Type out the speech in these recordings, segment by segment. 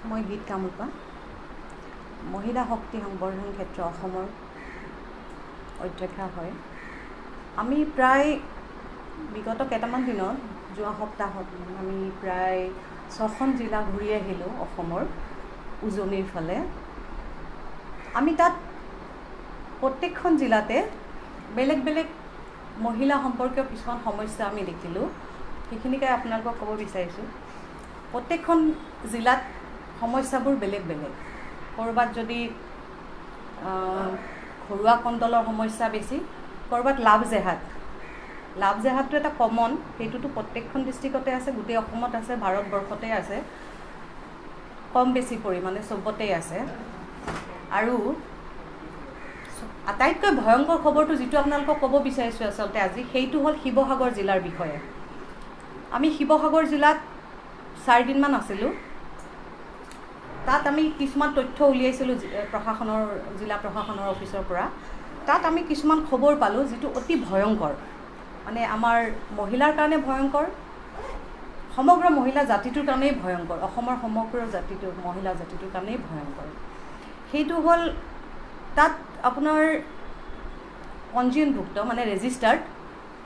মই গীত কামৰূপা মহিলা শক্তি সংবৰ্ধন ক্ষেত্ৰ অসমৰ অধ্যক্ষা হয়। আমি প্ৰায় বিগত কেইটামান দিনত যোৱা সপ্তাহত আমি প্ৰায় 6খন জিলা ঘূৰি আহিলোঁ অসমৰ উজনিৰ ফালে। আমি তাত প্ৰত্যেকখন জিলাতে বেলেগ বেলেগ মহিলা সম্পৰ্কীয় কিছুমান সমস্যা আমি দেখিলোঁ, সেইখিনিকে আপোনালোকক ক'ব বিচাৰিছোঁ। প্ৰত্যেকখন জিলাত সমস্যাবোৰ বেলেগ বেলেগ। ক'ৰবাত যদি ঘৰুৱা কণ্ডলৰ সমস্যা বেছি, ক'ৰবাত লাভ জেহাদটো এটা কমন, সেইটোতো প্ৰত্যেকখন ডিষ্ট্ৰিক্টতে আছে, গোটেই অসমত আছে, ভাৰতবৰ্ষতে আছে, কম বেছি পৰিমাণে চবতেই আছে। আৰু আটাইতকৈ ভয়ংকৰ খবৰটো যিটো আপোনালোকক ক'ব বিচাৰিছোঁ আচলতে আজি, সেইটো হ'ল শিৱসাগৰ জিলাৰ বিষয়ে। আমি শিৱসাগৰ জিলাত 4 দিনমান আছিলোঁ। তাত আমি কিছুমান তথ্য উলিয়াইছিলোঁ জিলা প্ৰশাসনৰ অফিচৰ পৰা। তাত আমি কিছুমান খবৰ পালোঁ যিটো অতি ভয়ংকৰ, মানে আমাৰ মহিলাৰ কাৰণে ভয়ংকৰ, সমগ্ৰ মহিলা জাতিটোৰ কাৰণেই ভয়ংকৰ, অসমৰ সমগ্ৰ মহিলা জাতিটোৰ কাৰণেই ভয়ংকৰ। সেইটো হ'ল তাত আপোনাৰ পঞ্জীয়নভুক্ত মানে ৰেজিষ্টাৰ্ড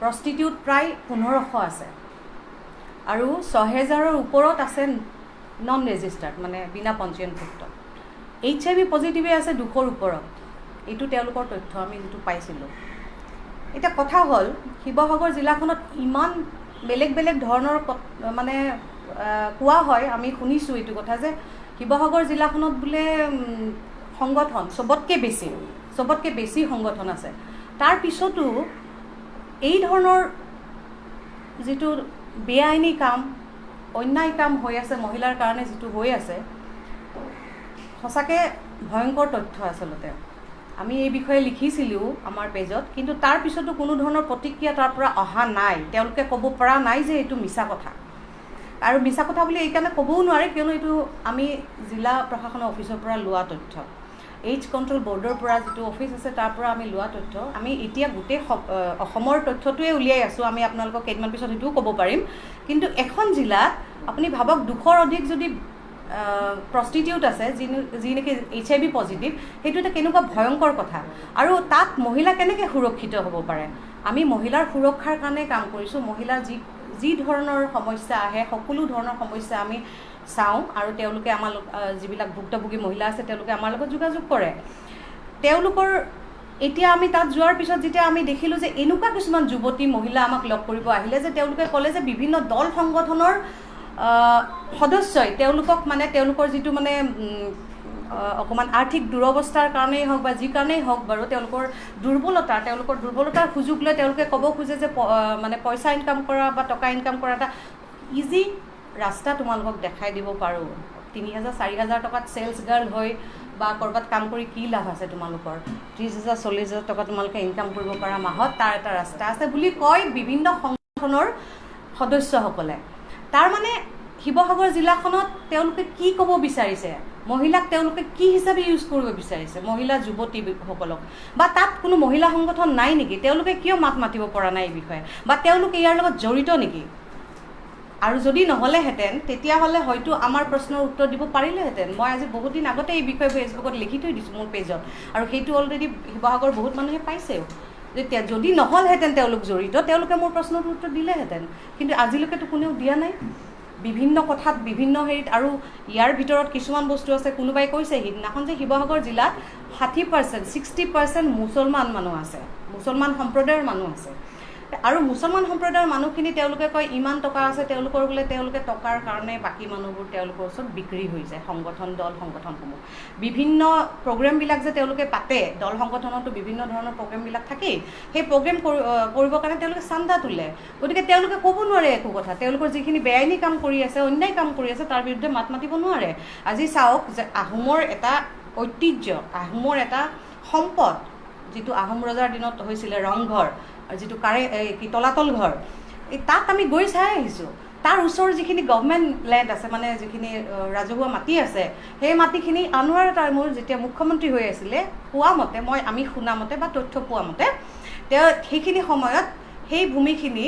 প্ৰষ্টিটিউট প্ৰায় 1500 আছে, আৰু 6000ৰ ওপৰত আছে নন ৰেজিষ্টাৰ্ড মানে বিনা পঞ্জীয়নভুক্ত। HIV পজিটিভে আছে 200ৰ ওপৰত। এইটো তেওঁলোকৰ তথ্য আমি যিটো পাইছিলোঁ। এতিয়া কথা হ'ল শিৱসাগৰ জিলাখনত ইমান বেলেগ বেলেগ ধৰণৰ মানে কোৱা হয়, আমি শুনিছোঁ এইটো কথা যে শিৱসাগৰ জিলাখনত বোলে সংগঠন চবতকৈ বেছি সংগঠন আছে। তাৰ পিছতো এই ধৰণৰ যিটো বেআইনী কাম, অন্যায় কাম হৈ আছে মহিলাৰ কাৰণে, যিটো হৈ আছে সঁচাকৈ ভয়ংকৰ তথ্য। আচলতে আমি এই বিষয়ে লিখিছিলোঁ আমাৰ পেজত, কিন্তু তাৰ পিছতো কোনো ধৰণৰ প্ৰতিক্ৰিয়া তাৰ পৰা অহা নাই। তেওঁলোকে ক'ব পৰা নাই যে এইটো মিছা কথা, আৰু মিছা কথা বুলি এইকাৰণে ক'বও নোৱাৰে কিয়নো এইটো আমি জিলা প্ৰশাসনৰ অফিচৰ পৰা লোৱা তথ্য, এইডছ কণ্ট্ৰল বৰ্ডৰ পৰা যিটো অফিচ আছে তাৰ পৰা আমি লোৱা তথ্য। আমি এতিয়া গোটেই অসমৰ তথ্যটোৱে উলিয়াই আছোঁ, আমি আপোনালোকক কেইদিনমান পিছত সেইটোও ক'ব পাৰিম। কিন্তু এখন জিলাত আপুনি ভাবক 200ৰ অধিক যদি প্ৰষ্টিটিউট আছে যি নেকি HIV পজিটিভ, সেইটো এটা কেনেকুৱা ভয়ংকৰ কথা। আৰু তাত মহিলা কেনেকৈ সুৰক্ষিত হ'ব পাৰে? আমি মহিলাৰ সুৰক্ষাৰ কাৰণে কাম কৰিছোঁ। মহিলাৰ যি ধৰণৰ সমস্যা আহে সকলো ধৰণৰ সমস্যা আমি চাওঁ, আৰু তেওঁলোকে আমাৰ যিবিলাক ভুক্তভোগী মহিলা আছে তেওঁলোকে আমাৰ লগত যোগাযোগ কৰে। তেওঁলোকৰ এতিয়া আমি তাত যোৱাৰ পিছত যেতিয়া আমি দেখিলোঁ যে এনেকুৱা কিছুমান যুৱতী মহিলা আমাক লগ কৰিব আহিলে যে তেওঁলোকে ক'লে যে বিভিন্ন দল সংগঠনৰ সদস্যই তেওঁলোকক মানে তেওঁলোকৰ যিটো মানে অকণমান আৰ্থিক দুৰৱস্থাৰ কাৰণেই হওক বা যি কাৰণেই হওক বাৰু, তেওঁলোকৰ দুৰ্বলতাৰ সুযোগ লৈ তেওঁলোকে ক'ব খোজে যে মানে পইচা ইনকাম কৰা বা টকা ইনকাম কৰা এটা ইজি ৰাস্তা তোমালোকক দেখাই দিব পাৰোঁ। 30,000-40,000 টকাত চেলছ গাৰ্ল হৈ বা ক'ৰবাত কাম কৰি কি লাভ আছে তোমালোকৰ? 30,000-40,000 টকা তোমালোকে ইনকাম কৰিব পাৰা মাহত, তাৰ এটা ৰাস্তা আছে বুলি কয় বিভিন্ন সংগঠনৰ সদস্যসকলে। তাৰমানে শিৱসাগৰ জিলাখনত তেওঁলোকে কি ক'ব বিচাৰিছে, মহিলাক তেওঁলোকে কি হিচাপে ইউজ কৰিব বিচাৰিছে, মহিলা যুৱতীসকলক, বা তাত কোনো মহিলা সংগঠন নাই নেকি? তেওঁলোকে কিয় মাত মাতিব পৰা নাই এই বিষয়ে, বা তেওঁলোকে ইয়াৰ লগত জড়িত নেকি? আৰু যদি নহ'লেহেঁতেন তেতিয়াহ'লে হয়তো আমাৰ প্ৰশ্নৰ উত্তৰ দিব পাৰিলেহেঁতেন। মই আজি বহুত দিন আগতে এই বিষয়ে ফেচবুকত লিখি থৈ দিছোঁ মোৰ পেজত, আৰু সেইটো অলৰেডি শিৱসাগৰ বহুত মানুহে পাইছেও। যেতিয়া যদি নহ'লহেঁতেন তেওঁলোক জড়িত, তেওঁলোকে মোৰ প্ৰশ্নৰ উত্তৰ দিলেহেঁতেন, কিন্তু আজিলৈকেতো কোনেও দিয়া নাই। বিভিন্ন কথাত বিভিন্ন হেৰিত, আৰু ইয়াৰ ভিতৰত কিছুমান বস্তু আছে। কোনোবাই কৈছে সিদিনাখন যে শিৱসাগৰ জিলাত 60% মুছলমান মানুহ আছে, মুছলমান সম্প্ৰদায়ৰ মানুহ আছে, আৰু মুছলমান সম্প্ৰদায়ৰ মানুহখিনি তেওঁলোকে কয় ইমান টকা আছে তেওঁলোকৰ, বোলে তেওঁলোকে টকাৰ কাৰণে বাকী মানুহবোৰ তেওঁলোকৰ ওচৰত বিক্ৰী হৈ যায়। দল সংগঠনসমূহ বিভিন্ন প্ৰগ্ৰেমবিলাক যে তেওঁলোকে পাতে, দল সংগঠনতো বিভিন্ন ধৰণৰ প্ৰগ্ৰেমবিলাক থাকেই, সেই প্ৰগ্ৰেম কৰিবৰ কাৰণে তেওঁলোকে চান্দা তোলে। গতিকে তেওঁলোকে ক'ব নোৱাৰে একো কথা। তেওঁলোকৰ যিখিনি বেআইনী কাম কৰি আছে, অন্যায় কাম কৰি আছে, তাৰ বিৰুদ্ধে মাত মাতিব নোৱাৰে। আজি চাওক যে আহোমৰ এটা ঐতিহ্য, আহোমৰ এটা সম্পদ, যিটো আহোম ৰজাৰ দিনত হৈছিলে ৰংঘৰ, যিটো তলাতল ঘৰ, তাত আমি গৈ চাই আহিছোঁ। তাৰ ওচৰৰ যিখিনি গভৰ্ণমেণ্ট লেণ্ড আছে, মানে যিখিনি ৰাজহুৱা মাটি আছে, সেই মাটিখিনি আনোৱাৰ টাইমৰ যেতিয়া মুখ্যমন্ত্ৰী হৈ আছিলে, পোৱা মতে আমি শুনা মতে বা তথ্য পোৱা মতে, তেওঁ সেইখিনি সময়ত সেই ভূমিখিনি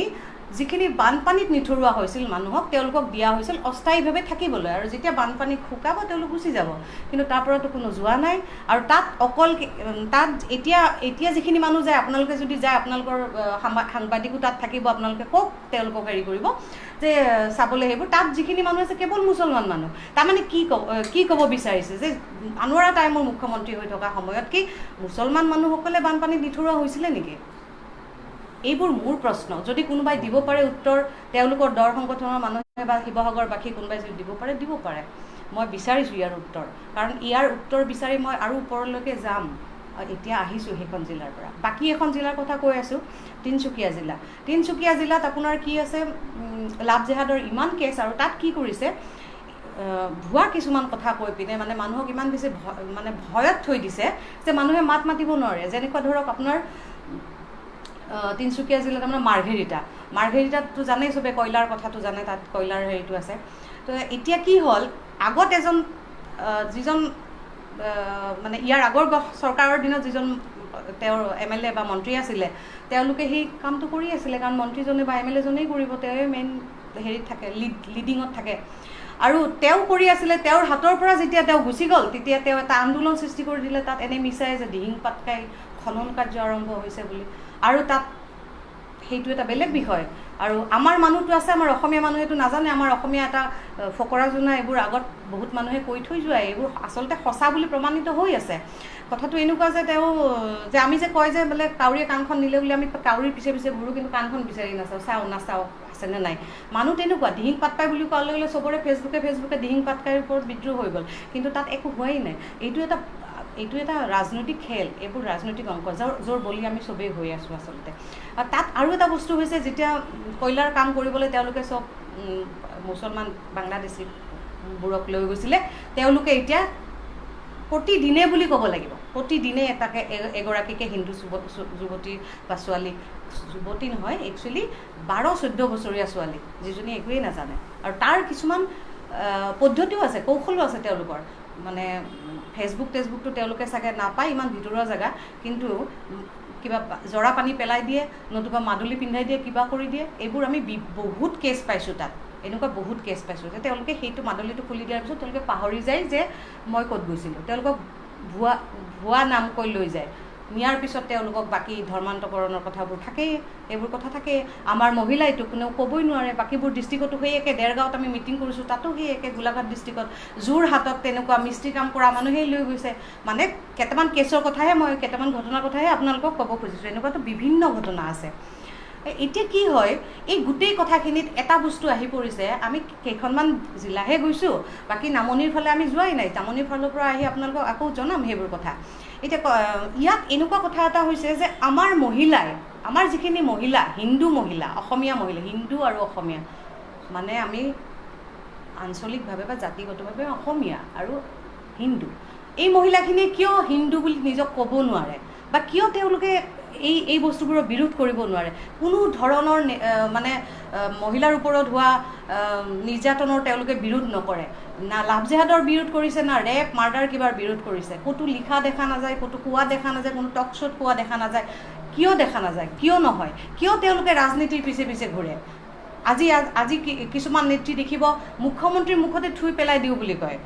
যিখিনি বানপানীত নিথৰুৱা হৈছিল মানুহক তেওঁলোকক দিয়া হৈছিল অস্থায়ীভাৱে থাকিবলৈ, আৰু যেতিয়া বানপানী শুকাব তেওঁলোক গুচি যাব, কিন্তু তাৰ পৰাতো কোনো যোৱা নাই। আৰু তাত অকল তাত এতিয়া যিখিনি মানুহ যায়, আপোনালোকে যদি যায় আপোনালোকৰ সাংবাদিকো তাত থাকিব, আপোনালোকে কওক তেওঁলোকক হেৰি কৰিব যে চাবলৈ সেইবোৰ। তাত যিখিনি মানুহ আছে কেৱল মুছলমান মানুহ। তাৰমানে কি ক'ব বিচাৰিছে যে আনোৱাৰা টাইমৰ মুখ্যমন্ত্ৰী হৈ থকা সময়ত কি মুছলমান মানুহসকলে বানপানীত নিথৰুৱা হৈছিলে নেকি? এইবোৰ মোৰ প্ৰশ্ন। যদি কোনোবাই দিব পাৰে উত্তৰ, তেওঁলোকৰ দৰ সংগঠনৰ মানুহে বা শিৱসাগৰবাসী কোনোবাই যদি দিব পাৰে। মই বিচাৰিছোঁ ইয়াৰ উত্তৰ, কাৰণ ইয়াৰ উত্তৰ বিচাৰি মই আৰু ওপৰলৈকে যাম। এতিয়া আহিছোঁ সেইখন জিলাৰ পৰা। বাকী এখন জিলাৰ কথা কৈ আছোঁ, তিনিচুকীয়া জিলা। তিনিচুকীয়া জিলাত আপোনাৰ কি আছে, লাভ জেহাদৰ ইমান কেছ, আৰু তাত কি কৰিছে ভুৱা কিছুমান কথা কৈ পিনে মানে মানুহক ইমান বেছি মানে ভয়ত থৈ দিছে যে মানুহে মাত মাতিব নোৱাৰে। যেনেকুৱা ধৰক আপোনাৰ তিনিচুকীয়া জিলাত আপোনাৰ মাৰ্ঘেৰিটাততো জানেই চবে, কয়লাৰ কথাটো জানে, তাত কয়লাৰ হেৰিটো আছে। তো এতিয়া কি হ'ল, আগত যিজন মানে ইয়াৰ আগৰ চৰকাৰৰ দিনত যিজন তেওঁৰ MLA বা মন্ত্ৰী আছিলে, তেওঁলোকে সেই কামটো কৰি আছিলে, কাৰণ মন্ত্ৰীজনে বা MLA-জনেই কৰিব, তেওঁৱে মেইন হেৰিত থাকে, লিডিঙত থাকে। আৰু তেওঁ কৰি আছিলে, তেওঁৰ হাতৰ পৰা যেতিয়া তেওঁ গুচি গ'ল, তেতিয়া তেওঁ এটা আন্দোলন সৃষ্টি কৰি দিলে। তাত এনে মিছাই যে দিহিং পাটকাই খনন কাৰ্য আৰম্ভ হৈছে বুলি, আৰু তাত সেইটো এটা বেলেগ বিষয়। আৰু আমাৰ মানুহটো আছে, আমাৰ অসমীয়া মানুহেতো নাজানে, আমাৰ অসমীয়া এটা ফকৰা জোনা এইবোৰ আগত বহুত মানুহে কৈ থৈ যোৱাই, এইবোৰ আচলতে সঁচা বুলি প্ৰমাণিত হৈ আছে। কথাটো এনেকুৱা যে আমি যে কয় যে বোলে কাউৰীয়ে কাণখন নিলে বুলি আমি কাউৰীৰ পিছে পিছে ঘূৰোঁ, কিন্তু কাণখন বিচাৰি নাচাওঁ আছেনে নাই। মানুহ তেনেকুৱা, দিহিং পাটকাই বুলি কোৱাৰ লগে লগে চবৰে ফেচবুকে দিহিং পাটকাইৰ ওপৰত বিদ্ৰোহ হৈ গ'ল, কিন্তু তাত একো হোৱাই নাই। এইটো এটা ৰাজনৈতিক খেল, এইবোৰ ৰাজনৈতিক অংক, য'ৰ বলি আমি চবেই হৈ আছোঁ আচলতে। তাত আৰু এটা বস্তু হৈছে, যেতিয়া কয়লাৰ কাম কৰিবলৈ তেওঁলোকে চব মুছলমান বাংলাদেশীবোৰক লৈ গৈছিলে, তেওঁলোকে এতিয়া প্ৰতিদিনে বুলি ক'ব লাগিব, প্ৰতিদিনে এগৰাকীকে হিন্দু যুৱতী বা ছোৱালী, যুৱতী নহয় একচুৱেলি 12-14 বছৰীয়া ছোৱালী, যিজনী একোৱেই নাজানে। আৰু তাৰ কিছুমান পদ্ধতিও আছে, কৌশলো আছে তেওঁলোকৰ। মানে ফেচবুকটো তেওঁলোকে চাগে নাপায়, ইমান ভিতৰুৱা জেগা, কিন্তু কিবা জৰা পানী পেলাই দিয়ে, নতুবা মাদুলি পিন্ধাই দিয়ে, কিবা কৰি দিয়ে। এইবোৰ আমি বহুত কেছ পাইছোঁ তাত, এনেকুৱা বহুত কেছ পাইছোঁ যে তেওঁলোকে সেইটো মাদুলিটো খুলি দিয়াৰ পিছত তেওঁলোকে পাহৰি যায় যে মই ক'ত গৈছিলোঁ। তেওঁলোকক ভুৱা নাম কৈ লৈ যায়, নিয়াৰ পিছত তেওঁলোকক বাকী ধৰ্মান্তকৰণৰ কথাবোৰ থাকেই, এইবোৰ কথা থাকেই। আমাৰ মহিলাইতো কোনেও ক'বই নোৱাৰে, বাকীবোৰ ডিষ্ট্ৰিক্টতো সেই একে, দেৰগাঁৱত আমি মিটিং কৰিছোঁ, তাতো সেই একে, গোলাঘাট ডিষ্ট্ৰিক্টত, যোৰহাটত তেনেকুৱা মিস্ত্ৰী কাম কৰা মানুহেই লৈ গৈছে। মানে কেইটামান কেছৰ কথাহে, মই কেইটামান ঘটনাৰ কথাহে আপোনালোকক ক'ব খুজিছোঁ, এনেকুৱাতো বিভিন্ন ঘটনা আছে। এতিয়া কি হয়, এই গোটেই কথাখিনিত এটা বস্তু আহি পৰিছে, আমি কেইখনমান জিলাহে গৈছোঁ, বাকী নামনিৰ ফালে আমি যোৱাই নাই। নামনিৰ ফালৰ পৰা আহি আপোনালোকক আকৌ জনাম সেইবোৰ কথা। এতিয়া ইয়াত এনেকুৱা কথা এটা হৈছে যে আমাৰ যিখিনি মহিলা, হিন্দু মহিলা, অসমীয়া মহিলা, হিন্দু আৰু অসমীয়া, মানে আমি আঞ্চলিকভাৱে বা জাতিগতভাৱে অসমীয়া আৰু হিন্দু, এই মহিলাখিনিয়ে কিয় হিন্দু বুলি নিজক ক'ব নোৱাৰে, বা কিয় তেওঁলোকে এই বস্তুবোৰৰ বিৰোধ কৰিব নোৱাৰে? কোনো ধৰণৰ মানে মহিলাৰ ওপৰত হোৱা নিৰ্যাতনৰ তেওঁলোকে বিৰোধ নকৰে। না লাভ জেহাদৰ বিৰোধ কৰিছে, না ৰেপ মাৰ্ডাৰ কিবাৰ বিৰোধ কৰিছে। ক'তো লিখা দেখা নাযায়, ক'তো কোৱা দেখা নাযায়, কোনো টক শ্ব'ত কোৱা দেখা নাযায়। কিয় দেখা নাযায়? কিয় নহয়? কিয় তেওঁলোকে ৰাজনীতিৰ পিছে পিছে ঘূৰে? আজি কিছুমান নেত্ৰী দেখিব, মুখ্যমন্ত্ৰীৰ মুখতে থুই পেলাই দিওঁ বুলি কয়,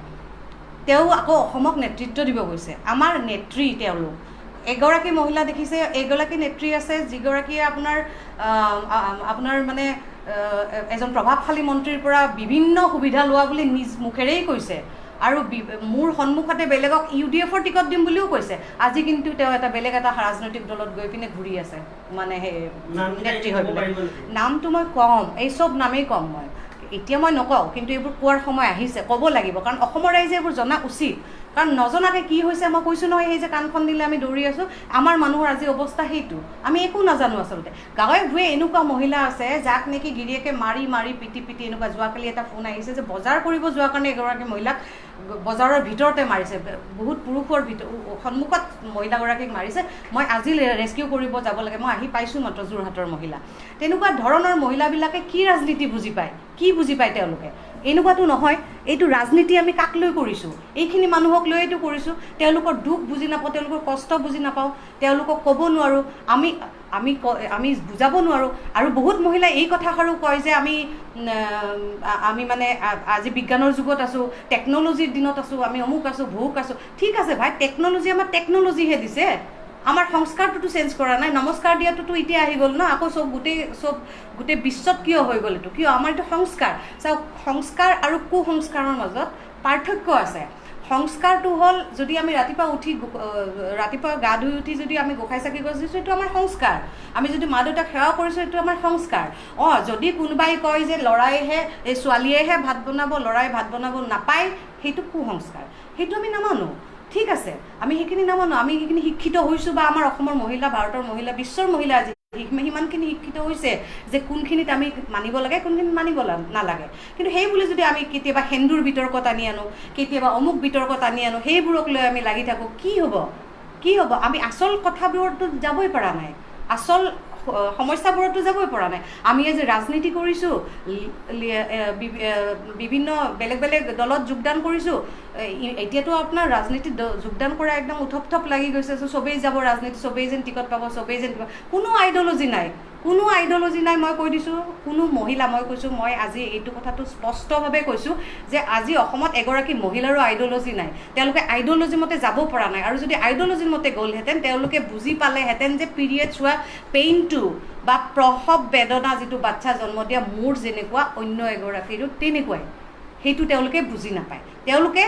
তেওঁ আকৌ অসমক নেতৃত্ব দিব গৈছে। আমাৰ নেত্ৰী তেওঁলোক। এগৰাকী মহিলা দেখিছে, এগৰাকী নেত্ৰী আছে যিগৰাকীয়ে আপোনাৰ মানে এজন প্ৰভাৱশালী মন্ত্ৰীৰ পৰা বিভিন্ন সুবিধা লোৱা বুলি নিজ মুখেৰেই কৈছে, আৰু মোৰ সন্মুখতে বেলেগক UDF-ৰ টিকট দিম বুলিও কৈছে। আজি কিন্তু তেওঁ বেলেগ এটা ৰাজনৈতিক দলত গৈ পিনে ঘূৰি আছে, মানে সেই নেত্ৰী হৈ পেলাই। নামটো মই কম, এই চব নামেই কম, মই এতিয়া মই নকওঁ, কিন্তু এইবোৰ কোৱাৰ সময় আহিছে, ক'ব লাগিব, কাৰণ অসমৰ ৰাইজে এইবোৰ জনা উচিত। কাৰণ নজনাকৈ কি হৈছে, মই কৈছোঁ নহয়, সেই যে কাণখন দিলে আমি দৌৰি আছোঁ, আমাৰ মানুহৰ আজি অৱস্থা সেইটো, আমি একো নাজানো আচলতে। গাঁৱে ভূঞে এনেকুৱা মহিলা আছে যাক নেকি গিৰিয়েকে মাৰি পিটি এনেকুৱা। যোৱাকালি এটা ফোন আহিছে যে বজাৰ কৰিব যোৱাৰ কাৰণে এগৰাকী মহিলাক বজাৰৰ ভিতৰতে মাৰিছে, বহুত পুৰুষৰ সন্মুখত মহিলাগৰাকীক মাৰিছে। মই আজি ৰেস্কিউ কৰিব যাব লাগে, মই আহি পাইছোঁ মাত্ৰ, যোৰহাটৰ মহিলা। তেনেকুৱা ধৰণৰ মহিলাবিলাকে কি ৰাজনীতি বুজি পায়, কি বুজি পায় তেওঁলোকে? এনেকুৱাতো নহয়, এইটো ৰাজনীতি আমি কাক লৈ কৰিছোঁ? এইখিনি মানুহক লৈয়েতো কৰিছোঁ। তেওঁলোকৰ দুখ বুজি নাপাওঁ, তেওঁলোকৰ কষ্ট বুজি নাপাওঁ, তেওঁলোকক ক'ব নোৱাৰোঁ। আমি বুজাব নোৱাৰোঁ আৰু বহুত মহিলাই এই কথাষাৰো কয় যে আমি মানে আজি বিজ্ঞানৰ যুগত আছোঁ, টেকন'লজিৰ দিনত আছোঁ, আমি অমুক আছোঁ ভৌক আছোঁ। ঠিক আছে ভাই, টেকন'লজি আমাৰ টেকন'লজিহে দিছে, আমাৰ সংস্কাৰটোতো চেঞ্জ কৰা নাই। নমস্কাৰ দিয়াটোতো এতিয়া আহি গ'ল ন, আকৌ গোটেই বিশ্বত কিয় হৈ গ'ল এইটো? কিয়? আমাৰ এইটো সংস্কাৰ। চাওক, সংস্কাৰ আৰু কুসংস্কাৰৰ মাজত পাৰ্থক্য আছে। সংস্কাৰটো হ'ল যদি আমি ৰাতিপুৱা গা ধুই উঠি যদি আমি গোঁসাই চাকি গজিছোঁ, এইটো আমাৰ সংস্কাৰ। আমি যদি মা দেউতাক সেৱা কৰিছোঁ, এইটো আমাৰ সংস্কাৰ। যদি কোনোবাই কয় যে ছোৱালীয়েহে ভাত বনাব, ল'ৰাই ভাত বনাব নাপায়, সেইটো কুসংস্কাৰ, সেইটো আমি নামানো। ঠিক আছে, আমি সেইখিনি নামানো। আমি সেইখিনি শিক্ষিত হৈছোঁ, বা আমাৰ অসমৰ মহিলা, ভাৰতৰ মহিলা, বিশ্বৰ মহিলা আজি সিমানখিনি শিক্ষিত হৈছে যে কোনখিনিত আমি মানিব লাগে, কোনখিনিত মানিব নালাগে। কিন্তু সেই বুলি যদি আমি কেতিয়াবা সেন্দুৰ বিতৰ্কত আনি আনো, কেতিয়াবা অমুক বিতৰ্কত আনি আনো, সেইবোৰক লৈ আমি লাগি থাকোঁ, কি হ'ব? আমি আচল কথাবোৰতো যাবই পৰা নাই, আচল সমস্যাবোৰতো যাবই পৰা নাই। আমি আজি ৰাজনীতি কৰিছোঁ, বিভিন্ন বেলেগ বেলেগ দলত যোগদান কৰিছোঁ। এতিয়াতো আপোনাৰ ৰাজনীতিত যোগদান কৰা একদম উথপ লাগি গৈছে, চবেই যাব ৰাজনীতি, চবেই যেন টিকট পাব, চবেই যেন কোনো আইডিঅ'লজি নাই, মই কৈ দিছোঁ। কোনো মহিলা, মই কৈছোঁ, মই আজি এইটো কথাটো স্পষ্টভাৱে কৈছোঁ যে আজি অসমত এগৰাকী মহিলাৰো আইডিঅ'লজি নাই। তেওঁলোকে আইডিঅ'লজি মতে যাব পৰা নাই। আৰু যদি আইডিঅ'লজিৰ মতে গ'লহেঁতেন, তেওঁলোকে বুজি পালেহেঁতেন যে পিৰিয়ডছ হোৱা পেইনটো বা প্ৰসৱ বেদনা, যিটো বাচ্ছা জন্ম দিয়া মোৰ যেনেকুৱা, অন্য এগৰাকীৰো তেনেকুৱাই, সেইটো তেওঁলোকে বুজি নাপায়। তেওঁলোকে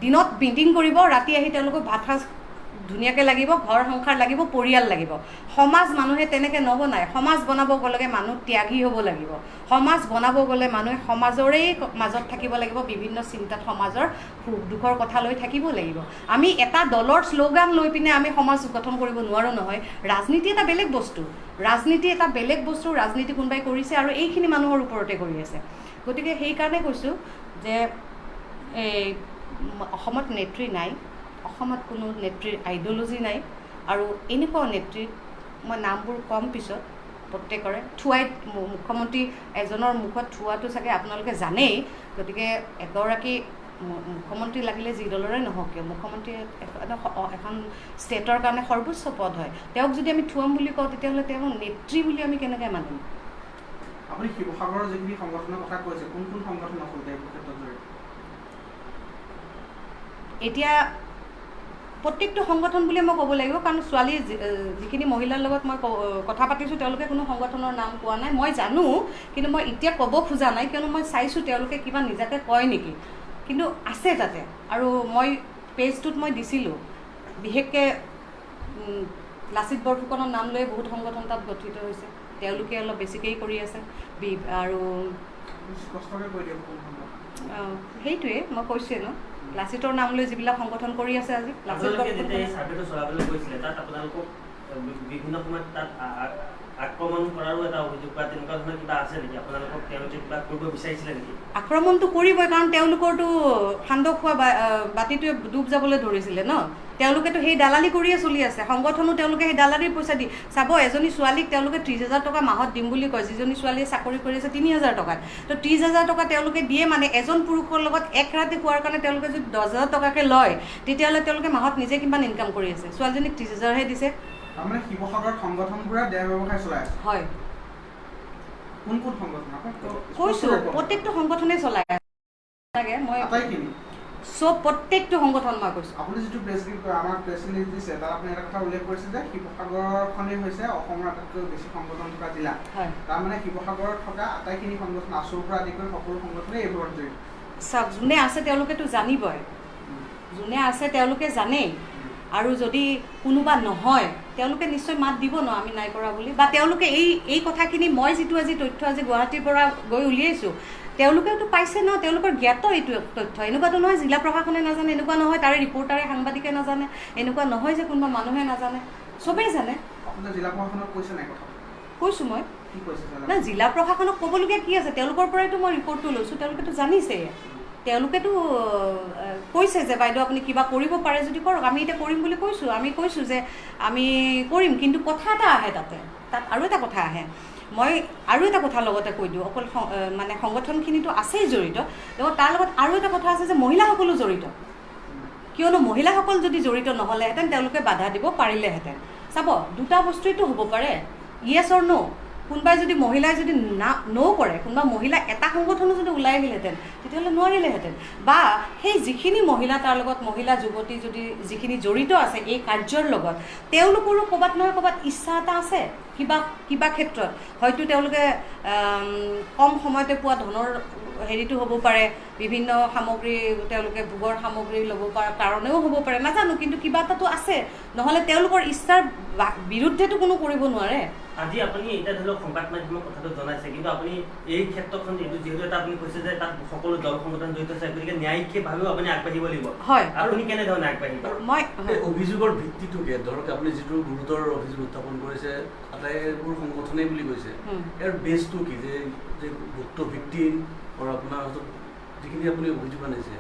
দিনত মিটিং কৰিব, ৰাতি আহি তেওঁলোকক ভাত সাজ ধুনীয়াকৈ লাগিব, ঘৰ সংসাৰ লাগিব, পৰিয়াল লাগিব। সমাজ মানুহে তেনেকৈ নবনায়। সমাজ বনাব গ'লে মানুহ ত্যাগী হ'ব লাগিব। সমাজ বনাব গ'লে মানুহে সমাজৰেই মাজত থাকিব লাগিব, বিভিন্ন চিন্তাত সমাজৰ সুখ দুখৰ কথা লৈ থাকিব লাগিব। আমি এটা দলৰ শ্লোগান লৈ পিনে আমি সমাজ গঠন কৰিব নোৱাৰোঁ নহয়। ৰাজনীতি এটা বেলেগ বস্তু, ৰাজনীতি কোনোবাই কৰিছে আৰু এইখিনি মানুহৰ ওপৰতে কৰি আছে। গতিকে সেইকাৰণে কৈছোঁ যে অসমত নেত্ৰী নাই, অসমত কোনো নেত্ৰীৰ আইডিঅ'লজি নাই। আৰু এনেকুৱা নেত্ৰীৰ মই নামবোৰ কম পিছত, প্ৰত্যেকৰে মুখ্যমন্ত্ৰী এজনৰ মুখত থোৱাটো চাগে আপোনালোকে জানেই। গতিকে এগৰাকী মুখ্যমন্ত্ৰী লাগিলে যি দলৰে নহওক কিয়, মুখ্যমন্ত্ৰী এখন ষ্টেটৰ কাৰণে সৰ্বোচ্চ পদ হয়। তেওঁক যদি আমি থুৱাম বুলি কওঁ, তেতিয়াহ'লে তেওঁক নেত্ৰী বুলি আমি কেনেকৈ মানিম? আপুনি শিৱসাগৰৰ যিখিনি সংগঠনৰ কথা কৈছে, কোন সংগঠন আচলতে এই ক্ষেত্ৰত জড়িত? এতিয়া প্ৰত্যেকটো সংগঠন বুলিয়ে মই ক'ব লাগিব, কাৰণ ছোৱালী যিখিনি মহিলাৰ লগত মই কথা পাতিছোঁ, তেওঁলোকে কোনো সংগঠনৰ নাম কোৱা নাই। মই জানো, কিন্তু মই এতিয়া ক'ব খোজা নাই, কিয়নো মই চাইছোঁ তেওঁলোকে কিবা নিজাকৈ কয় নেকি। কিন্তু আছে তাতে, আৰু মই পেজটোত মই দিছিলোঁ। বিশেষকৈ লাচিত বৰফুকনৰ নাম লৈ বহুত সংগঠন তাত গঠিত হৈছে, তেওঁলোকে অলপ বেছিকেই কৰি আছে। আৰু সেইটোৱে মই কৈছোঁৱে ন, লাচিতৰ নাম লৈ যিবিলাক সংগঠন কৰি আছে আজি। বিভিন্ন সময়ত তাত আক্ৰমণ কৰাৰো এটা অভিযোগ বা তেনেকুৱা ধৰণৰ কিবা আছে নেকি? আপোনালোকক তেওঁলোকে কিবা কৰিব বিচাৰিছিলে নেকি? আক্ৰমণটো কৰিবই, কাৰণ তেওঁলোকৰতো সান্দহ খোৱা বাতিটোৱে ডুব যাবলৈ ধৰিছিলে ন। তেওঁলোকেতো সেই দালালি কৰিয়ে চলি আছে। সংগঠনো তেওঁলোকে সেই দালালিৰ পইচা দি চাব। এজনী ছোৱালীক তেওঁলোকে 30,000 টকা মাহত দিম বুলি কয়, যিজনী ছোৱালীয়ে চাকৰি কৰি আছে 3,000 টকাত। তো 30,000 টকা তেওঁলোকে দিয়ে, মানে এজন পুৰুষৰ লগত এক ৰাতি খোৱাৰ কাৰণে তেওঁলোকে যদি 10,000 টকাকৈ লয়, তেতিয়াহ'লে তেওঁলোকে মাহত নিজে কিমান ইনকাম কৰি আছে? ছোৱালীজনীক 30,000হে দিছে। তাৰমানে শিৱসাগৰত সংগঠনবোৰে দেহ ব্যৱসায় চলাই আছে। হয়, কোন সংগঠন? কৈছোঁ প্ৰত্যেকটো সংগঠনে চলাই আছে। মই প্ৰত্যেকটো সংগঠন মই কৈছোঁ। আপুনি যিটো আমাক প্ৰেছ ৰিলিজ দিছে, তাত আপুনি এটা কথা উল্লেখ কৰিছে যে শিৱসাগৰখনেই হৈছে অসমৰ আটাইতকৈ বেছি সংগঠন থকা জিলা। তাৰমানে শিৱসাগৰত থকা আটাইখিনি সংগঠন, আছুৰ পৰা আদি কৰি সকলো সংগঠনেই এইবোৰত জড়িত। চাওক, যোনে আছে তেওঁলোকেতো জানিবই, যোনে আছে তেওঁলোকে জানেই। আৰু যদি কোনোবা নহয়, তেওঁলোকে নিশ্চয় মাত দিব ন, আমি নাই কৰা বুলি। বা তেওঁলোকে এই কথাখিনি মই যিটো আজি তথ্য আজি গুৱাহাটীৰ পৰা গৈ উলিয়াইছোঁ, তেওঁলোকেওতো পাইছে ন, তেওঁলোকৰ জ্ঞাত এইটো তথ্য। এনেকুৱাতো নহয় জিলা প্ৰশাসনে নাজানে, এনেকুৱা নহয় তাৰে ৰিপৰ্টাৰে সাংবাদিকে নাজানে, এনেকুৱা নহয় যে কোনোবা মানুহে নাজানে, চবেই জানে। আপুনি জিলা প্ৰশাসনক কৈছে নাই কথা? কৈছোঁ মই। নাই, জিলা প্ৰশাসনক ক'বলগীয়া কি আছে? তেওঁলোকৰ পৰাইতো মই ৰিপৰ্টটো লৈছোঁ, তেওঁলোকেতো জানিছে। তেওঁলোকেতো কৈছে যে বাইদেউ আপুনি কিবা কৰিব পাৰে যদি কৰক। আমি এতিয়া কৰিম বুলি কৈছোঁ। আমি কৈছোঁ যে আমি কৰিম, কিন্তু কথা এটা আহে তাত আৰু এটা কথা আহে। মই আৰু এটা কথা লগতে কৈ দিওঁ, অকল মানে সংগঠনখিনিতো আছেই জড়িত, তাৰ লগত আৰু এটা কথা আছে যে মহিলাসকলো জড়িত। কিয়নো মহিলাসকল যদি জড়িত নহ'লেহেঁতেন তেওঁলোকে বাধা দিব পাৰিলেহেঁতেন। চাব, দুটা বস্তুৱেতো হ'ব পাৰে। ইয়েছ অৰ ন'। কোনোবাই যদি মহিলাই যদি ন' কৰে, কোনোবা মহিলা এটা সংগঠনো যদি ওলাই আহিলেহেঁতেন তেতিয়াহ'লে নোৱাৰিলেহেঁতেন। বা সেই যিখিনি মহিলা তাৰ লগত মহিলা যুৱতী যদি যিখিনি জড়িত আছে এই কাৰ্যৰ লগত, তেওঁলোকৰো ক'ৰবাত নহয় ক'ৰবাত ইচ্ছা এটা আছে কিবা ক্ষেত্ৰত। হয়তো তেওঁলোকে কম সময়তে পোৱা ধনৰ হেৰিটো হ'ব পাৰে, বিভিন্ন সামগ্ৰী তেওঁলোকে ভোগৰ সামগ্ৰী ল'ব পৰা কাৰণেও হ'ব পাৰে, নাজানো, কিন্তু কিবা এটাতো আছে, নহ'লে তেওঁলোকৰ ইচ্ছাৰ বিৰুদ্ধেতো কোনো কৰিব নোৱাৰে। আজি আপুনি এতিয়া ধৰি লওক সংবাদ মাধ্যমৰ কথাটো জনাইছে, কিন্তু আপুনি এই ক্ষেত্ৰখন যিহেতু এটা আপুনি কৈছে যে তাত সকলো দল সংগঠন জড়িত আছে, গতিকে ন্যায়িকভাৱেও আপুনি আগবাঢ়িব লাগিব। হয়, আপুনি কেনেধৰণে আগবাঢ়িব? মই অভিযোগৰ ভিত্তিটোকে ধৰক আপুনি যিটো গুৰুতৰ অভিযোগ উত্থাপন কৰিছে আটাইবোৰ সংগঠনেই বুলি কৈছে, ইয়াৰ বেছটো কি যে ভুক্ত ভিত্তিম আৰু আপোনাৰ হাতত যিখিনি আপুনি অভিযোগ আনিছে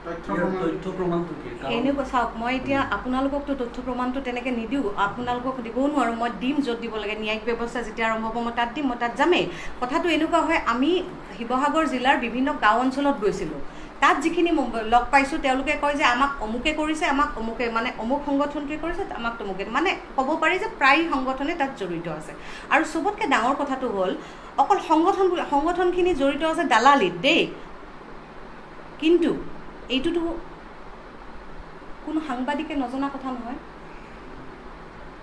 তথ্য প্ৰমাণটো কি? এনেকুৱা চাওক, মই এতিয়া আপোনালোককতো তথ্য প্ৰমাণটো তেনেকৈ নিদিওঁ, আপোনালোকক দিবও নোৱাৰোঁ। মই দিম য'ত দিব লাগে, ন্যায়িক ব্যৱস্থা যেতিয়া আৰম্ভ হ'ব মই তাত দিম, মই তাত যামেই। কথাটো এনেকুৱা হয়, আমি শিৱসাগৰ জিলাৰ বিভিন্ন গাঁও অঞ্চলত গৈছিলোঁ, তাত যিখিনি লগ পাইছোঁ তেওঁলোকে কয় যে আমাক অমুকে কৰিছে, আমাক অমুকে মানে অমুক সংগঠনটোৱে কৰিছে, আমাক তমুকে, মানে ক'ব পাৰি যে প্ৰায় সংগঠনে তাত জড়িত আছে। আৰু চবতকৈ ডাঙৰ কথাটো হ'ল অকল সংগঠনখিনি জড়িত আছে দালালিত দেই, কিন্তু এইটোতো কোনো সাংবাদিকে নজনা কথা নহয়।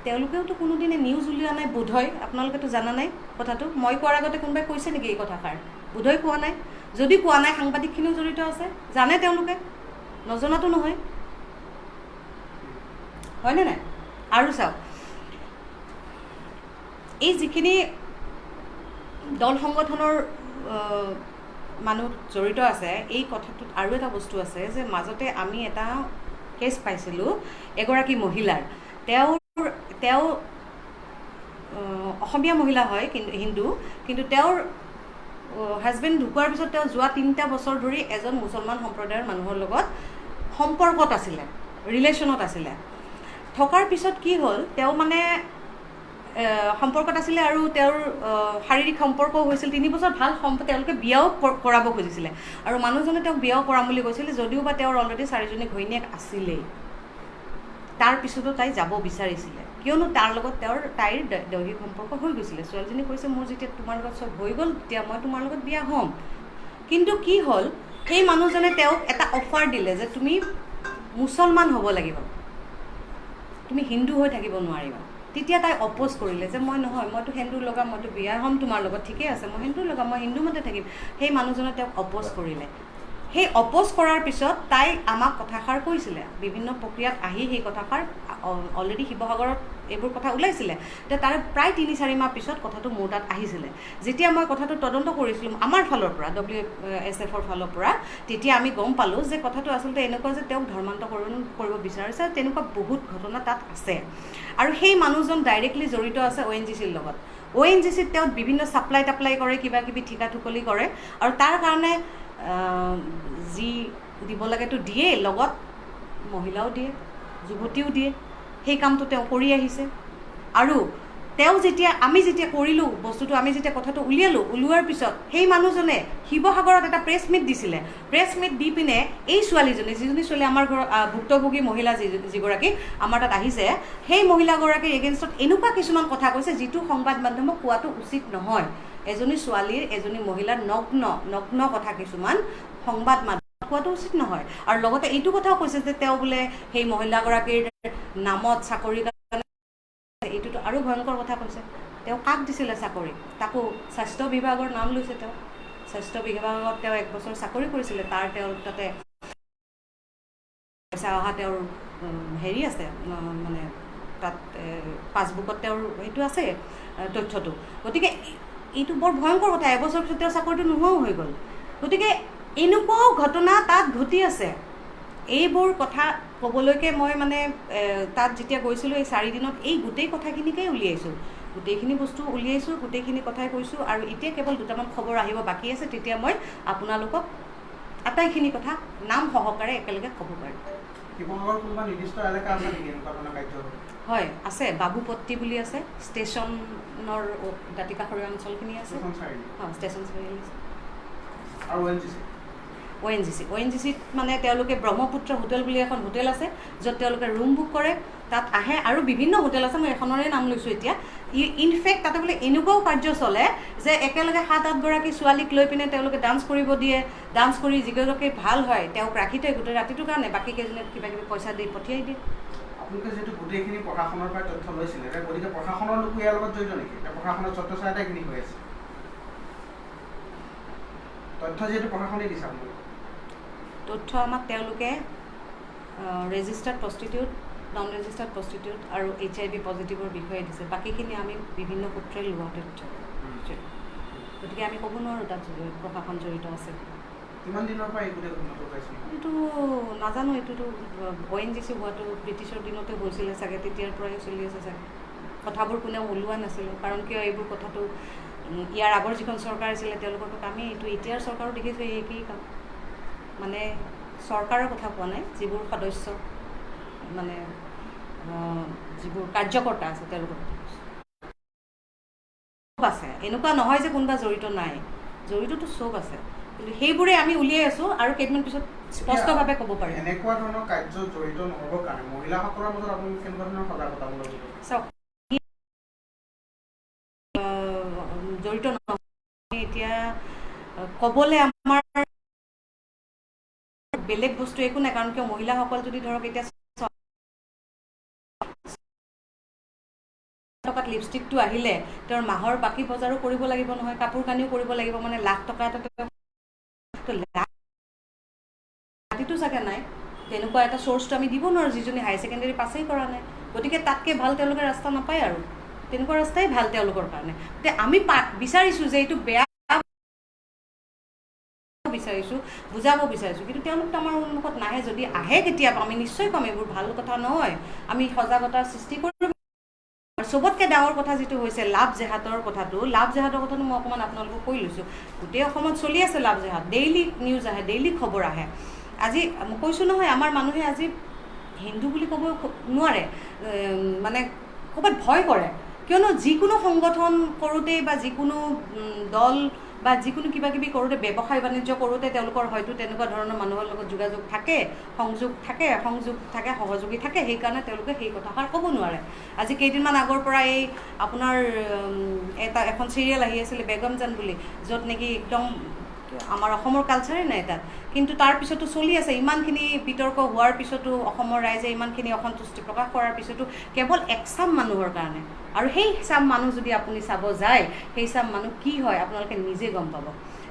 তেওঁলোকেওতো কোনোদিনে নিউজ উলিওৱা নাই বোধহয়, আপোনালোকেতো জানা নাই কথাটো। মই কোৱাৰ আগতে কোনোবাই কৈছে নেকি এই কথাষাৰ? বোধহয় কোৱা নাই। যদি কোৱা নাই, সাংবাদিকখিনিও জড়িত আছে, জানে তেওঁলোকে, নজনাতো নহয়, হয়নে নাই? আৰু চাওক, এই যিখিনি দল সংগঠনৰ মানুহ জড়িত আছে, এই কথাটোত আৰু এটা বস্তু আছে যে মাজতে আমি এটা কেছ পাইছিলোঁ এগৰাকী মহিলাৰ। তেওঁ অসমীয়া মহিলা হয়, কিন্তু হিন্দু, কিন্তু তেওঁৰ হাজবেণ্ড ঢুকোৱাৰ পিছত তেওঁ যোৱা 3টা বছৰ ধৰি এজন মুছলমান সম্প্ৰদায়ৰ মানুহৰ লগত সম্পৰ্কত আছিলে, ৰিলেশ্যনত আছিলে। থকাৰ পিছত কি হ'ল, তেওঁ মানে সম্পৰ্কত আছিলে আৰু তেওঁৰ শাৰীৰিক সম্পৰ্কও হৈছিল। 3 বছৰ ভাল তেওঁলোকে বিয়াও কৰাব খুজিছিলে, আৰু মানুহজনে তেওঁক বিয়াও কৰাম বুলি কৈছিলে, যদিও বা তেওঁৰ অলৰেডি 4জনী ঘৈণীয়েক আছিলেই। তাৰপিছতো তাই যাব বিচাৰিছিলে, কিয়নো তাৰ লগত তাইৰ দৈহিক সম্পৰ্ক হৈ গৈছিলে। ছোৱালীজনী কৈছে, মোৰ যেতিয়া তোমাৰ লগত চব হৈ গ'ল তেতিয়া মই তোমাৰ লগত বিয়া হ'ম। কিন্তু কি হ'ল, সেই মানুহজনে তেওঁক এটা অফাৰ দিলে যে তুমি মুছলমান হ'ব লাগিব, তুমি হিন্দু হৈ থাকিব নোৱাৰিবা। তেতিয়া তাই অপ'জ কৰিলে যে মই নহয়, মইতো সেন্দুৰ লগাম, মইতো বিয়া হ'ম তোমাৰ লগত, ঠিকেই আছে, মই সেন্দুৰ লগাম, মই হিন্দু মতে থাকিম। সেই মানুহজনে তেওঁক অপ'জ কৰিলে। সেই অপ'জ কৰাৰ পিছত তাই আমাক কথাষাৰ কৈছিলে, বিভিন্ন প্ৰক্ৰিয়াত আহি সেই কথাষাৰ অলৰেডি শিৱসাগৰত এইবোৰ কথা ওলাইছিলে। এতিয়া তাৰে প্ৰায় 3-4 মাহ পিছত কথাটো মোৰ তাত আহিছিলে। যেতিয়া মই কথাটো তদন্ত কৰিছিলোঁ আমাৰ ফালৰ পৰা, WSFৰ ফালৰ পৰা, তেতিয়া আমি গম পালোঁ যে কথাটো আচলতে এনেকুৱা যে তেওঁক ধৰ্মান্তৰকৰণ কৰিব বিচাৰিছে, তেনেকুৱা বহুত ঘটনা তাত আছে। আৰু সেই মানুহজন ডাইৰেক্টলি জড়িত আছে ONGCৰ লগত। ONGCত তেওঁ বিভিন্ন ছাপ্লাই কৰে, কিবা কিবি ঠিকা ঠুকলি কৰে, আৰু তাৰ কাৰণে যি দিব লাগেতো দিয়ে, লগত মহিলাও দিয়ে, যুৱতীও দিয়ে। সেই কামটো তেওঁ কৰি আহিছে। আৰু আমি যেতিয়া কৰিলোঁ বস্তুটো, আমি যেতিয়া কথাটো উলিওৱাৰ পিছত সেই মানুহজনে শিৱসাগৰত এটা প্ৰেছ মিট দিছিলে। প্ৰেছ মিট দি পিনে এই ছোৱালীজনী, যিজনী ছোৱালী আমাৰ ঘৰৰ ভুক্তভোগী মহিলা যিগৰাকী আমাৰ তাত আহিছে, সেই মহিলাগৰাকীৰ এগেইনষ্টত এনেকুৱা কিছুমান কথা কৈছে যিটো সংবাদ মাধ্যমক কোৱাটো উচিত নহয়। এজনী ছোৱালীৰ, এজনী মহিলাৰ নগ্ন কথা কিছুমান সংবাদ মাধ্যমত কোৱাটো উচিত নহয়। আৰু লগতে এইটো কথাও কৈছে যে তেওঁ বোলে সেই মহিলাগৰাকীৰ নামত চাকৰিৰ কাৰণে, এইটোতো আৰু ভয়ংকৰ কথা কৈছে। তেওঁ কাক দিছিলে চাকৰি? তাকো স্বাস্থ্য বিভাগৰ নাম লৈছে তেওঁ। স্বাস্থ্য বিভাগত তেওঁ 1 বছৰ চাকৰি কৰিছিলে, তেওঁৰ তাতে পইচা অহা তেওঁৰ হেৰি আছে, মানে তাত পাছবুকত তেওঁৰ সেইটো আছে তথ্যটো। গতিকে এইটো বৰ ভয়ংকৰ কথা। 1 বছৰ পিছত তেওঁৰ চাকৰিটো নোহোৱাও হৈ গ'ল। গতিকে এনেকুৱাও ঘটনা তাত ঘটি আছে। এইবোৰ কথা ক'বলৈকে মই মানে তাত যেতিয়া গৈছিলোঁ এই 4 দিনত এই গোটেই কথাখিনিকেই উলিয়াইছোঁ, গোটেইখিনি বস্তু উলিয়াইছোঁ, গোটেইখিনি কথাই কৈছোঁ। আৰু এতিয়া কেৱল 2টামান খবৰ আহিব বাকী আছে, তেতিয়া মই আপোনালোকক আটাইখিনি কথা নাম সহকাৰে একেলগে ক'ব পাৰিম। শিৱসাগৰ কোনোবা নিৰ্দিষ্ট এলেকা আছে নেকি এনেকুৱা ধৰণৰ কাৰ্য? হয়, আছে। বাবুপট্টি বুলি আছে, ষ্টেচনৰ দাঁতিকাষৰীয়া অঞ্চলখিনি আছে। ষ্টেচন চাৰিআলি আছে। আৰু ONGCত মানে তেওঁলোকে ব্ৰহ্মপুত্ৰ হোটেল বুলি এখন হোটেল আছে, য'ত তেওঁলোকে ৰুম বুক কৰে, তাত আহে আৰু বিভিন্ন হোটেল আছে, মই এখনৰে নাম লৈছোঁ এতিয়া। ইনফেক্ট তাতে বোলে এনেকুৱাও কাৰ্য চলে যে একেলগে 7-8 গৰাকী ছোৱালীক লৈ পিনে তেওঁলোকে ডান্স কৰিব দিয়ে, ডান্স কৰি যিগৰাকী ভাল হয় তেওঁক ৰাখি থয় গোটেই ৰাতিটোৰ কাৰণে, বাকী কেইজনে কিবা কিবি পইচা দি পঠিয়াই দিয়ে। আপোনালোকে যিহেতু গোটেইখিনি প্ৰশাসনৰ পৰা তথ্য লৈছিলে, গতিকে প্ৰশাসনৰ লোকো ইয়াৰ লগত জড়িত নেকি? প্ৰশাসনৰ ছত্ৰছায়াতে এইখিনি হৈ আছে, তথ্য যিহেতু প্ৰশাসনে দিছে আপোনালোকে। তথ্য আমাক তেওঁলোকে registered prostitute, non registered prostitute আৰু HIV পজিটিভৰ বিষয়ে দিছে, বাকীখিনি আমি বিভিন্ন সূত্ৰে লোৱা তথ্য। গতিকে আমি ক'ব নোৱাৰোঁ তাত প্ৰশাসন জড়িত আছে। কিমান দিনৰ পৰা এই গোটেই ঘটনাটো পাইছিল? এইটো নাজানো, এইটোতো ONGC হোৱাটো ব্ৰিটিছৰ দিনতে হৈছিলে চাগে, তেতিয়াৰ পৰাই চলি আছে চাগে। কথাবোৰ কোনেও ওলোৱা নাছিলোঁ, কাৰণ কিয় এইবোৰ কথাটো ইয়াৰ আগৰ যিখন চৰকাৰ আছিলে তেওঁলোকৰতো কামেই এইটো। এতিয়াৰ চৰকাৰো দেখিছোঁ একেই কাম, মানে চৰকাৰৰ কথা কোৱা নাই, যিবোৰ সদস্য মানে যিবোৰ কাৰ্যকৰ্তা আছে তেওঁলোকৰ আছে। এনেকুৱা নহয় যে কোনোবা জড়িত নাই, জড়িততো চব আছে, কিন্তু সেইবোৰে আমি উলিয়াই আছোঁ আৰু কেইদিনমান পিছত স্পষ্টভাৱে ক'ব পাৰিম। এনেকুৱা ধৰণৰ কাৰ্য জড়িত নহ'বৰ কাৰণে মহিলাসকলৰ মাজত আপোনালোকে কেনেকুৱা ধৰণৰ সজাগতামূলক চাওক, জড়িত নহয় এতিয়া ক'বলৈ আমাৰ বেলেগ বস্তু একো নাই, কাৰণ কিয় মহিলাসকল যদি ধৰক এতিয়া টকাত লিপষ্টিকটো আহিলে তেওঁৰ মাহৰ বাকী বজাৰো কৰিব লাগিব নহয়, কাপোৰ কানিও কৰিব লাগিব, মানে লাখ টকা এটা ৰাতিটো চাগে নাই, তেনেকুৱা এটা চ'ৰ্চটো আমি দিব নোৱাৰোঁ যিজনী হায়াৰ ছেকেণ্ডেৰী পাছেই কৰা নাই। গতিকে তাতকৈ ভাল তেওঁলোকে ৰাস্তা নাপায় আৰু, তেনেকুৱা ৰাস্তাই ভাল তেওঁলোকৰ কাৰণে। গতিকে আমি বিচাৰিছোঁ যে এইটো বেয়া বিচাৰিছোঁ, বুজাব বিচাৰিছোঁ, কিন্তু তেওঁলোকতো আমাৰ সন্মুখত নাহে। যদি আহে কেতিয়াবা আমি নিশ্চয় ক'ম এইবোৰ ভাল কথা নহয়, আমি সজাগতাৰ সৃষ্টি কৰিব। চবতকৈ ডাঙৰ কথা যিটো হৈছে লাভ জেহাদৰ কথাটো, লাভ জেহাদৰ কথাটো মই অকণমান আপোনালোকক কৈ লৈছোঁ। গোটেই অসমত চলি আছে লাভ জেহাদ, ডেইলি নিউজ আহে, ডেইলি খবৰ আহে। আজি মই কৈছোঁ নহয়, আমাৰ মানুহে আজি হিন্দু বুলি ক'ব নোৱাৰে, মানে ক'ৰবাত ভয় কৰে, কিয়নো যিকোনো সংগঠন কৰোঁতেই বা যিকোনো দল বা যিকোনো কিবা কিবি কৰোঁতে, ব্যৱসায় বাণিজ্য কৰোঁতে তেওঁলোকৰ হয়তো তেনেকুৱা ধৰণৰ মানুহৰ লগত যোগাযোগ থাকে, সংযোগ থাকে, সহযোগী থাকে, সেইকাৰণে তেওঁলোকে সেই কথাষাৰ ক'ব নোৱাৰে। আজি কেইদিনমান আগৰ পৰা এই আপোনাৰ এখন চিৰিয়েল আহি আছিলে বেগম জান বুলি, য'ত নেকি একদম আমাৰ অসমৰ কালচাৰে নাই তাত, কিন্তু তাৰ পিছতো চলি আছে। ইমানখিনি বিতৰ্ক হোৱাৰ পিছতো অসমৰ ৰাইজে ইমানখিনি অসন্তুষ্টি প্ৰকাশ কৰাৰ পিছতো কেৱল একচাম মানুহৰ কাৰণে, আৰু সেই চাম মানুহ যদি আপুনি চাব যায়, সেই চাম মানুহ কি হয় আপোনালোকে নিজে গম পাব।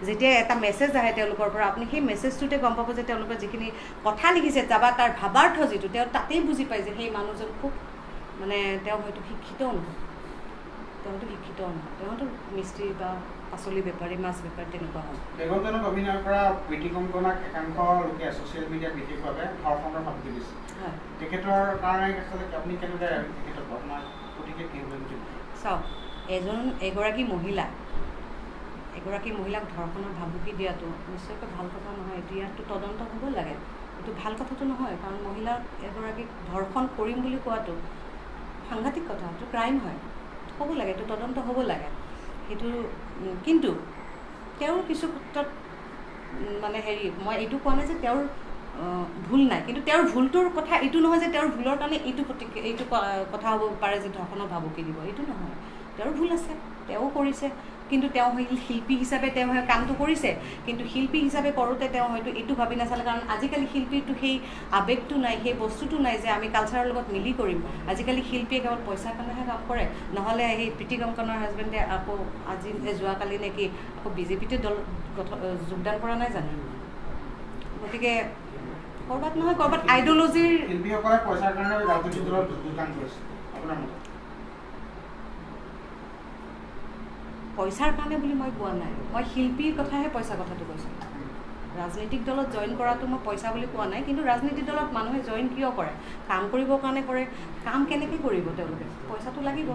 যেতিয়া এটা মেছেজ আহে তেওঁলোকৰ পৰা, আপুনি সেই মেছেজটোতে গম পাব যে তেওঁলোকে যিখিনি কথা লিখিছে বা তাৰ ভাৱাৰ্থ যিটো, তেওঁ তাতেই বুজি পায় যে সেই মানুহজন খুব মানে তেওঁ হয়তো শিক্ষিতও নহয়, তেওঁতো মিস্ত্ৰী বা পাচলি বেপাৰী, মাছ বেপাৰী তেনেকুৱা হয়। বেগমজনক অভিনয় কৰা প্ৰীতি কংকনাক একাংশ লোকে ছ'চিয়েল মিডিয়াত বিশেষভাৱে ধৰ্ষণৰ ভাবুকি দিছে। তেখেতৰ কাৰণে আপুনি কেনেদৰে তেখেতক আপোনাৰ প্ৰতিক্ৰিয়া কি হ'ব? চাওক, এগৰাকী মহিলাক ধৰ্ষণৰ ভাবুকি দিয়াটো নিশ্চয়কৈ ভাল কথা নহয়। এইটো ইয়াততো তদন্ত হ'ব লাগে, এইটো ভাল কথাটো নহয়, কাৰণ মহিলা এগৰাকীক ধৰ্ষণ কৰিম বুলি কোৱাটো সাংঘাতিক কথা, এইটো ক্ৰাইম হয়, হ'ব লাগে, এইটো তদন্ত হ'ব লাগে সেইটো। কিন্তু তেওঁৰ কিছু ক্ষেত্ৰত মানে মই এইটো কোৱা নাই যে তেওঁৰ ভুল নাই, কিন্তু তেওঁৰ ভুলটোৰ কথা এইটো নহয় যে তেওঁৰ ভুলৰ কাৰণে এইটো কথা হ'ব পাৰে যে ধৰ্ষণৰ ভাবুকি দিব, এইটো নহয়। তেওঁৰ ভুল আছে, তেওঁ কৰিছে, কিন্তু তেওঁ শিল্পী হিচাপে তেওঁ কামটো কৰিছে, কিন্তু শিল্পী হিচাপে কৰোঁতে তেওঁ হয়তো এইটো ভাবি নাচালে, কাৰণ আজিকালি শিল্পীটো সেই আৱেগটো নাই, সেই বস্তুটো নাই যে আমি কালচাৰৰ লগত মিলি কৰিম। আজিকালি শিল্পীয়ে কেৱল পইচাৰ কাৰণেহে কাম কৰে, নহ'লে সেই প্ৰীতি কংকনৰ হাজবেণ্ডে আকৌ আজি যোৱাকালি নেকি আকৌ বিজেপিতে দল যোগদান কৰা নাই জানো? গতিকে ক'ৰবাত নহয় ক'ৰবাত আইডিঅ'লজিৰ শিল্পীসকলে পইচাৰ কাৰণে ৰাজনৈতিক দলত যোগদান কৰিছে, আপোনাৰ মতে? পইচাৰ কাৰণে বুলি মই কোৱা নাই, মই শিল্পীৰ কথাহে কথাটো কৈছোঁ। ৰাজনৈতিক দলত জইন কৰাটো মই পইচা বুলি কোৱা নাই, কিন্তু ৰাজনৈতিক দলত মানুহে জইন কিয় কৰে? কাম কৰিবৰ কাৰণে কৰে। কাম কেনেকৈ কৰিব তেওঁলোকে? পইচাটো লাগিব।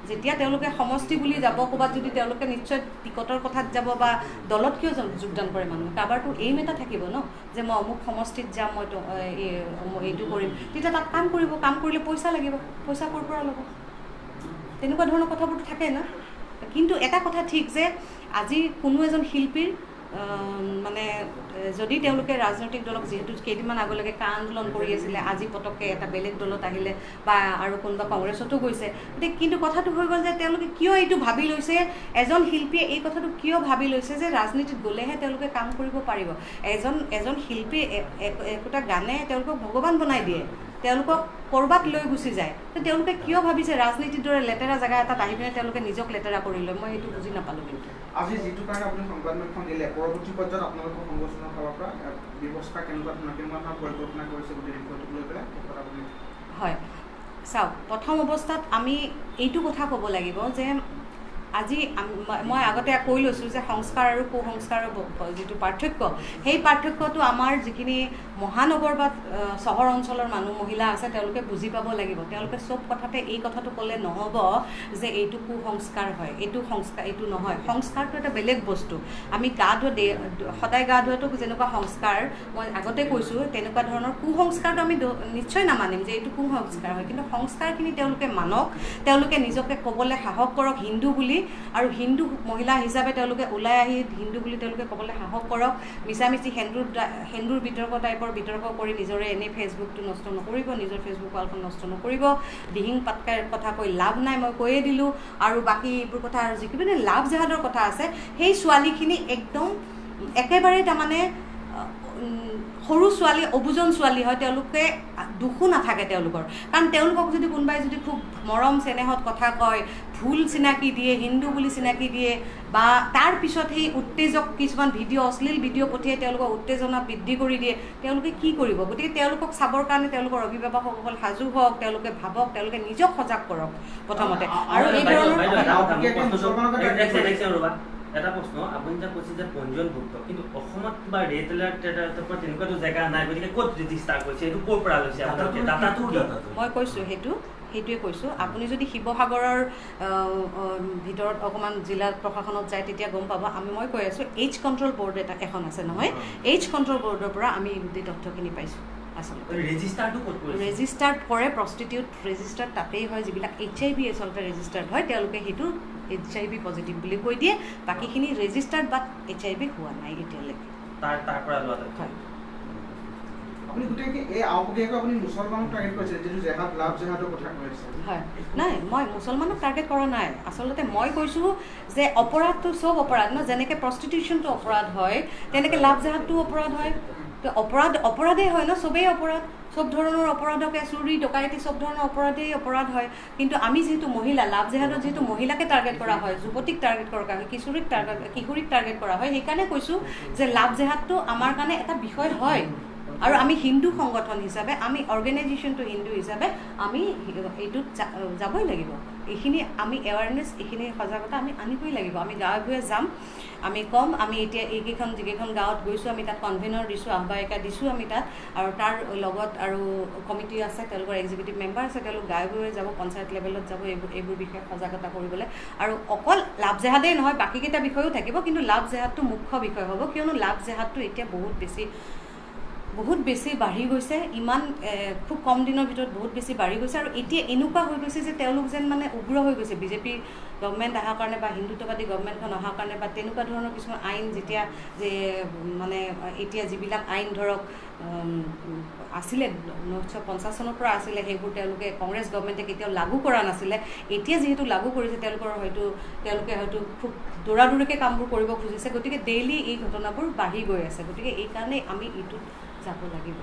যেতিয়া তেওঁলোকে সমষ্টি বুলি যাব ক'ৰবাত, যদি তেওঁলোকে নিশ্চয় টিকটৰ কথাত যাব বা দলত কিয় যোগদান কৰে মানুহে? কাৰোবাৰতো এইম এটা থাকিব ন, যে মই অমুক সমষ্টিত যাম, মই এইটো কৰিম, তেতিয়া তাত কাম কৰিব, কাম কৰিলে পইচা লাগিব, পইচা ক'ৰ পৰা ল'ব? তেনেকুৱা ধৰণৰ কথাবোৰতো থাকে ন। কিন্তু এটা কথা ঠিক যে আজি কোনো এজন শিল্পীৰ মানে যদি তেওঁলোকে ৰাজনৈতিক দলক যিহেতু কেইদিনমান আগলৈকে কা আন্দোলন কৰি আছিলে, আজি পটককৈ এটা বেলেগ দলত আহিলে বা আৰু কোনোবা কংগ্ৰেছতো গৈছে, গতিকে কিন্তু কথাটো হৈ গ'ল যে তেওঁলোকে কিয় এইটো ভাবি লৈছে, এজন শিল্পীয়ে এই কথাটো কিয় ভাবি লৈছে যে ৰাজনীতিত গ'লেহে তেওঁলোকে কাম কৰিব পাৰিব। এজন শিল্পী একোটা গানে তেওঁলোকক ভগৱান বনাই দিয়ে, তেওঁলোকক ক'ৰবাত লৈ গুচি যায়। তেওঁলোকে কিয় ভাবিছে ৰাজনীতিৰ দৰে লেতেৰা জেগা এটাত আহি পিনে তেওঁলোকে নিজক লেতেৰা কৰি লয়, মই সেইটো বুজি নাপালোঁ। কিন্তু আজি যিটো কাৰণে আপুনি সংবাদমেলখন দিলে, পৰৱৰ্তী পৰ্যায়ত আপোনালোকৰ সংগঠনৰ ফালৰ পৰা ব্যৱস্থা কেনেকুৱা ধৰণৰ পৰিকল্পনা কৰিছে গোটেই বিষয়টোক লৈ পেলাই আপুনি? হয়, চাওক, প্ৰথম অৱস্থাত আমি এইটো কথা ক'ব লাগিব যে আজি মই আগতে কৈ লৈছোঁ যে সংস্কাৰ আৰু কুসংস্কাৰৰ যিটো পাৰ্থক্য, সেই পাৰ্থক্যটো আমাৰ যিখিনি মহানগৰ বা চহৰ অঞ্চলৰ মানুহ মহিলা আছে তেওঁলোকে বুজি পাব লাগিব। তেওঁলোকে চব কথাতে এই কথাটো ক'লে নহ'ব যে এইটো কুসংস্কাৰ হয়, এইটো নহয়। সংস্কাৰটো এটা বেলেগ বস্তু। আমি গা ধোৱা সদায় গা ধোৱাটো যেনেকুৱা সংস্কাৰ, মই আগতে কৈছোঁ, তেনেকুৱা ধৰণৰ কুসংস্কাৰটো আমি নিশ্চয় নামানিম যে এইটো কুসংস্কাৰ হয়। কিন্তু সংস্কাৰখিনি তেওঁলোকে মানক, তেওঁলোকে নিজকে ক'বলৈ সাহস কৰক হিন্দু বুলি, আৰু হিন্দু মহিলা হিচাপে তেওঁলোকে ওলাই আহি হিন্দু বুলি তেওঁলোকে ক'বলৈ সাহস কৰক। মিছামিছি সেন্দুৰ বিতৰ্ক কৰি নিজৰে এনেই ফেচবুকটো নষ্ট নকৰিব, নিজৰ ফেচবুক ৱালখন নষ্ট নকৰিব। দিহিং পাটকাই কথা কৈ লাভ নাই, মই কৈয়ে দিলোঁ। আৰু বাকী এইবোৰ কথা আৰু যিখিনি লাভ জেহাদৰ কথা আছে, সেই ছোৱালীখিনি একদম একেবাৰে তাৰমানে সৰু ছোৱালী, অবুজন ছোৱালী হয়। তেওঁলোকে দুখো নাথাকে তেওঁলোকৰ, কাৰণ তেওঁলোকক যদি কোনোবাই যদি খুব মৰম চেনেহত কথা কয়, ভুল চিনাকি দিয়ে, হিন্দু বুলি চিনাকি দিয়ে, বা তাৰ পিছত সেই উত্তেজক কিছুমান ভিডিঅ', অশ্লীল ভিডিঅ' পঠিয়াই তেওঁলোকক উত্তেজনা বৃদ্ধি কৰি দিয়ে, তেওঁলোকে কি কৰিব? গতিকে তেওঁলোকক চাবৰ কাৰণে তেওঁলোকৰ অভিভাৱকসকল সাজু হওক, তেওঁলোকে ভাবক, তেওঁলোকে নিজক সজাগ কৰক প্ৰথমতে। আৰু এই ধৰণৰ এটা প্ৰশ্ন, আপুনি যে কৈছে যে পঞ্জীয়নভুক্ত, কিন্তু অসমত কিবা ৰেড এলাৰ্ট তেনেকুৱাতো জেগা নাই, গতিকে ক'ত ৰেজিষ্টাৰ কৰিছে, এইটো ক'ৰ পৰা লৈছে? মই কৈছোঁ সেইটোৱে কৈছোঁ। আপুনি যদি শিৱসাগৰৰ ভিতৰত অকণমান জিলা প্ৰশাসনত যায় তেতিয়া গম পাব। মই কৈ আছোঁ এইচ কণ্ট্ৰল বৰ্ড এখন আছে নহয়, এইচ কণ্ট্ৰল বৰ্ডৰ পৰা আমি এই গোটেই তথ্যখিনি পাইছোঁ। আচলতে ৰেজিষ্টাৰ্ড কৰে, প্ৰষ্টিটিউট ৰেজিষ্টাৰ্ড তাতেই হয়। যিবিলাক HIV আচলতে ৰেজিষ্টাৰ্ড হয়, তেওঁলোকে সেইটো HIV পজিটিভ বুলি কৈ দিয়ে। বাকীখিনি ৰেজিষ্টাৰ্ড বাট HIV হোৱা নাই এতিয়ালৈকে। তাৰ পৰা লোৱা হয়। আপুনি গোটেই এই আগতীয়াকৈ আপুনি মুছলমানক টাৰ্গেট কৰিছে, যিটো জেহাদ লাভ জেহাদৰ কথা কৈছে। হয়, নাই, মই মুছলমানক টাৰ্গেট কৰা নাই। আচলতে মই কৈছোঁ যে অপৰাধটো চব অপৰাধ ন, যেনেকৈ প্ৰষ্টিটিউশ্যনটো অপৰাধ হয়, তেনেকৈ লাভ জেহাদটো অপৰাধ হয়। তো অপৰাধেই হয় ন, চবেই অপৰাধ। চব ধৰণৰ অপৰাধকে, চুৰি ডকাইতি চব ধৰণৰ অপৰাধেই অপৰাধ হয়। কিন্তু আমি যিহেতু মহিলা, লাভ জেহাদত যিহেতু মহিলাকে টাৰ্গেট কৰা হয়, যুৱতীক টাৰ্গেট কৰা হয়, কিশোৰীক টাৰ্গেট কৰা হয়, সেইকাৰণে কৈছোঁ যে লাভ জেহাদটো আমাৰ কাৰণে এটা বিষয় হয়। আৰু আমি হিন্দু সংগঠন হিচাপে, আমি অৰ্গেনাইজেশ্যনটো হিন্দু হিচাপে আমি এইটোত যাবই লাগিব। এইখিনি আমি এৱাৰনেছ, এইখিনি সজাগতা আমি আনিবই লাগিব। আমি গাঁৱে ভূঞে যাম, আমি ক'ম। আমি এতিয়া যিকেইখন গাঁৱত গৈছোঁ, আমি তাত কনভেনৰ দিছোঁ, আহ্বায়িকা দিছোঁ আমি তাত। আৰু তাৰ লগত আৰু কমিটি আছে, তেওঁলোকৰ এক্সিকিউটিভ মেম্বাৰ আছে, তেওঁলোক গাঁৱে ভূঞে যাব, পঞ্চায়ত লেভেলত যাব এইবোৰ বিষয়ে সজাগতা কৰিবলৈ। আৰু অকল লাভ জেহাদেই নহয়, বাকীকেইটা বিষয়েও থাকিব, কিন্তু লাভ জেহাদটো মুখ্য বিষয় হ'ব। কিয়নো লাভ জেহাদটো এতিয়া বহুত বেছি বাঢ়ি গৈছে। ইমান খুব কম দিনৰ ভিতৰত বহুত বেছি বাঢ়ি গৈছে। আৰু এতিয়া এনেকুৱা হৈ গৈছে যে তেওঁলোক যেন মানে উগ্ৰ হৈ গৈছে। বিজেপি গভৰ্ণমেণ্ট অহাৰ কাৰণে বা হিন্দুত্ববাদী গভৰ্ণমেণ্টখন অহাৰ কাৰণে বা তেনেকুৱা ধৰণৰ কিছুমান আইন যেতিয়া যে মানে এতিয়া যিবিলাক আইন ধৰক আছিলে 1950 চনৰ পৰা আছিলে, সেইবোৰ তেওঁলোকে কংগ্ৰেছ গভৰ্ণমেণ্টে কেতিয়াও লাগু কৰা নাছিলে। এতিয়া যিহেতু লাগু কৰিছে, তেওঁলোকে হয়তো খুব দৌৰাদৌৰিকৈ কামবোৰ কৰিব খুজিছে। গতিকে ডেইলি এই ঘটনাবোৰ বাঢ়ি গৈ আছে। গতিকে এইকাৰণে আমি এইটোত যাব লাগিব।